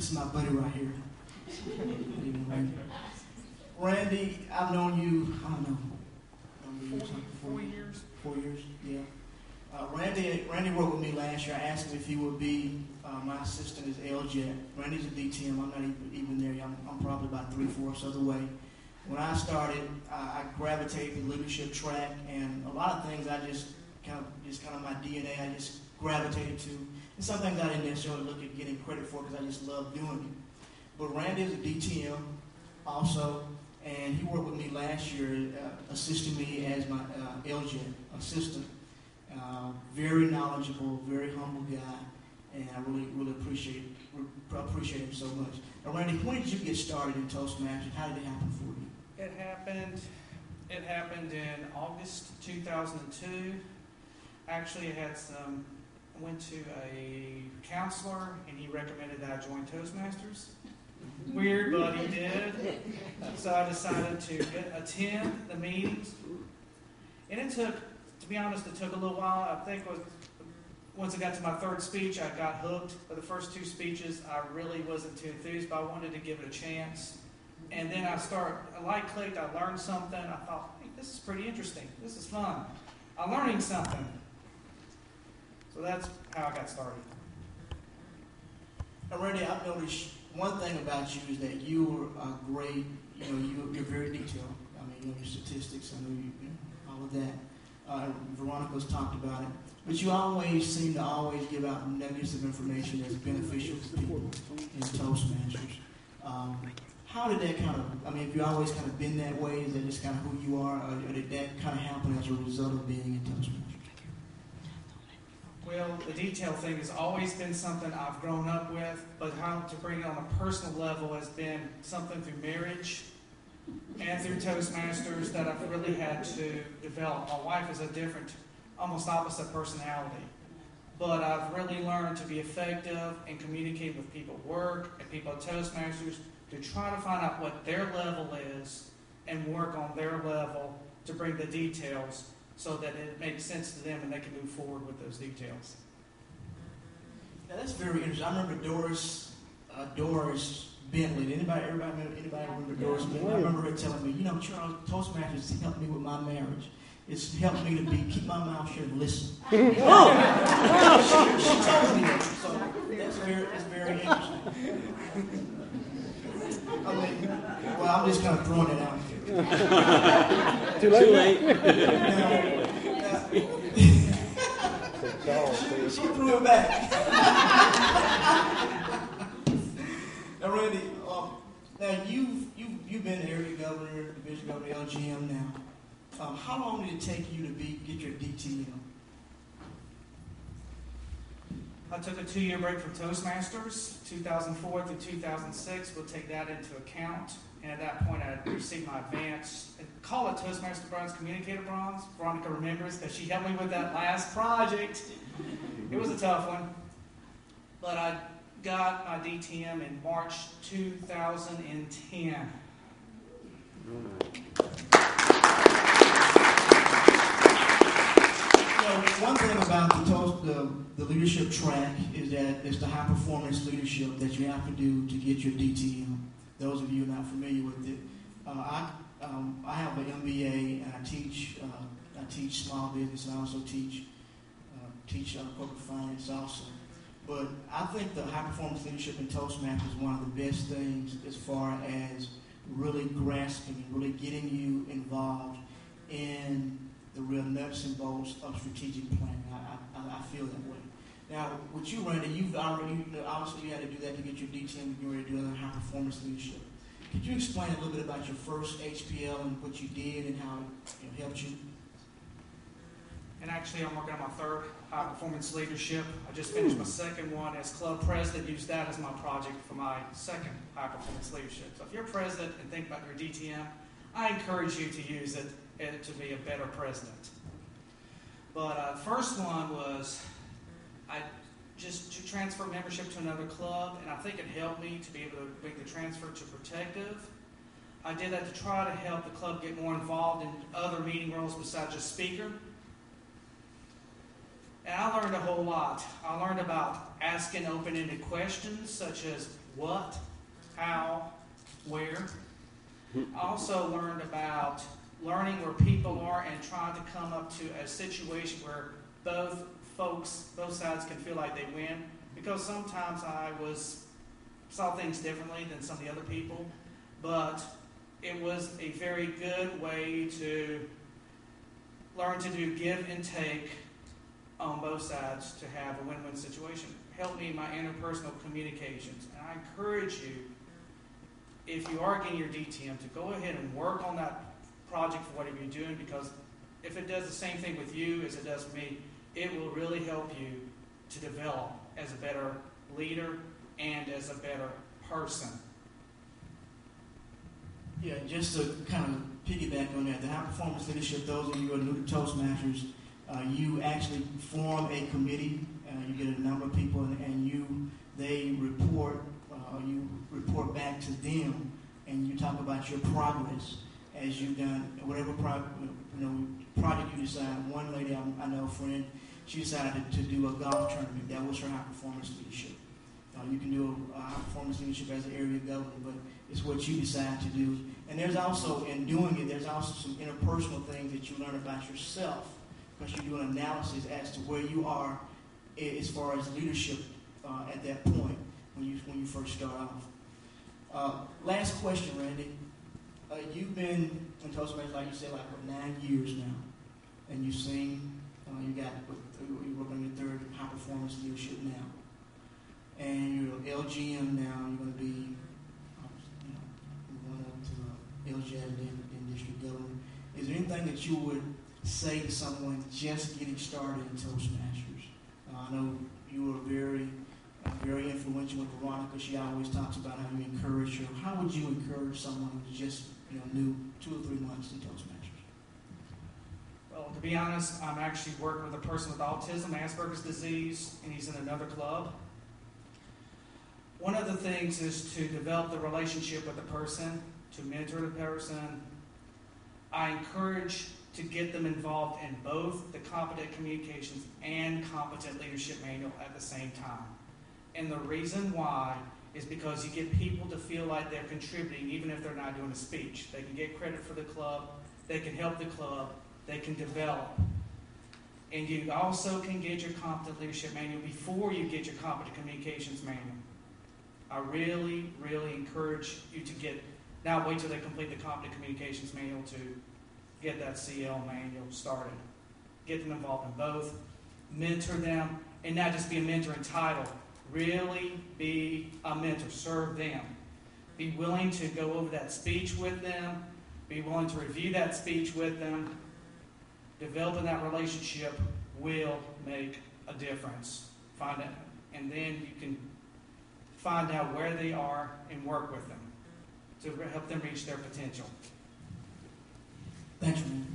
is my buddy right here. Randy, I've known you, I don't know, 4 years. 4 years, yeah. Randy worked with me last year. I asked him if he would be my assistant as LGM. Randy's a DTM. I'm not even there. I'm probably about 3/4 of the way. When I started, I gravitated to the leadership track, and a lot of things I just kind of my DNA. I just gravitated to, and some things I didn't necessarily look at getting credit for because I just love doing it. But Randy is a DTM also, and he worked with me last year, assisting me as my LGM assistant. Very knowledgeable, very humble guy, and I really appreciate him so much. Now, Randy, when did you get started in Toastmasters? How did it happen for you? It happened in August 2002. Actually, I went to a counselor, and he recommended that I join Toastmasters. Weird, but he did. So I decided to attend the meetings. And it took, to be honest, it took a little while. I think once I got to my third speech, I got hooked. For the first 2 speeches, I really wasn't too enthused, but I wanted to give it a chance. And then a light clicked, I learned something. I thought, hey, this is pretty interesting. This is fun. I'm learning something. So that's how I got started. Now, Randy, I've noticed one thing about you is that you are great. You're very detailed. I mean, your statistics, I know you all of that. Veronica's talked about it. But you always seem to give out nuggets of information that's beneficial to people in Toastmasters. How did that if you always kind of been that way, is that just kind of who you are, or did that kind of happen as a result of being in Toastmasters? Well, the detail thing has always been something I've grown up with, but how to bring it on a personal level has been something through marriage and through Toastmasters that I've really had to develop. My wife is a different, almost opposite personality, but I've really learned to be effective in communicating with people at work and people at Toastmasters to try to find out what their level is and work on their level to bring the details so that it makes sense to them and they can move forward with those details. Now that's very interesting. I remember Doris Bentley. Anybody remember Doris Bentley? I remember her telling me, Charles, Toastmasters helped me with my marriage. It's helped me to keep my mouth shut and listen. She told me that. So that's very interesting. I'm just kind of throwing it out here. Too late. She threw it back. Now, Randy, now you've been area governor, division governor, LGM now. How long did it take you to get your DTM? I took a 2-year break from Toastmasters, 2004 through 2006. We'll take that into account. And at that point, I received my advance. Call it Toastmaster Bronze, Communicator Bronze. Veronica remembers because she helped me with that last project. It was a tough one. But I got my DTM in March 2010. One thing about the leadership track is that it's the high performance leadership that you have to do to get your DTM. Those of you who are not familiar with it, I have an MBA and I teach small business and I also teach corporate finance also. But I think the high performance leadership in Toastmasters is one of the best things as far as really grasping and really getting you involved in the real nuts and bolts of strategic planning. I feel that way. Now, with you, Randy, you've already, obviously you had to do that to get your DTM and you were to do other high performance leadership. Could you explain a little bit about your first HPL and what you did and how it helped you? And actually, I'm working on my third high performance leadership. I just finished my second one as club president. Used that as my project for my second high performance leadership. So if you're president and think about your DTM, I encourage you to use it to be a better president. But first one was just to transfer membership to another club, and I think it helped me to be able to make the transfer to protective. I did that to try to help the club get more involved in other meeting roles besides just speaker. And I learned a whole lot. I learned about asking open-ended questions, such as, what, how, where. I also learned about learning where people are and trying to come up to a situation where both sides can feel like they win. Because sometimes I saw things differently than some of the other people, but it was a very good way to learn to do give and take on both sides to have a win-win situation. Helped me in my interpersonal communications. And I encourage you, if you are getting your DTM, to go ahead and work on that project for whatever you're doing, because if it does the same thing with you as it does for me, it will really help you to develop as a better leader and as a better person. Yeah, just to kind of piggyback on that, the high performance leadership, those of you who are new to Toastmasters, you actually form a committee. You get a number of people, and they report. You report back to them, and you talk about your progress as you've done whatever project you decide. One lady I know, a friend, she decided to do a golf tournament. That was her high performance leadership. You can do a high performance leadership as an area governor, but it's what you decide to do. And there's also, in doing it, there's also some interpersonal things that you learn about yourself, because you do an analysis as to where you are as far as leadership at that point when you first start off. Last question, Randy. You've been in Toastmasters, like you said, like for 9 years now, and you've seen, you're working on your third high performance leadership now, and you're LGM now. You're going to be, going up to LGM and then district governor. Is there anything that you would say to someone just getting started in Toastmasters? I know you were very influential with Veronica. She always talks about how you encourage her. How would you encourage someone who's just new 2 or 3 months in Toastmasters? Well, to be honest, I'm actually working with a person with autism, Asperger's disease, and he's in another club. One of the things is to develop the relationship with the person, to mentor the person. I encourage to get them involved in both the competent communications and competent leadership manual at the same time. And the reason why is because you get people to feel like they're contributing even if they're not doing a speech. They can get credit for the club, they can help the club, they can develop. And you also can get your competent leadership manual before you get your competent communications manual. I really, really encourage you to wait till they complete the competent communications manual to get that CL manual started. Get them involved in both. Mentor them, and not just be a mentor in title. Really be a mentor. Serve them. Be willing to go over that speech with them. Be willing to review that speech with them. Developing that relationship will make a difference. Find it, and then you can find out where they are and work with them to help them reach their potential. Thanks, man.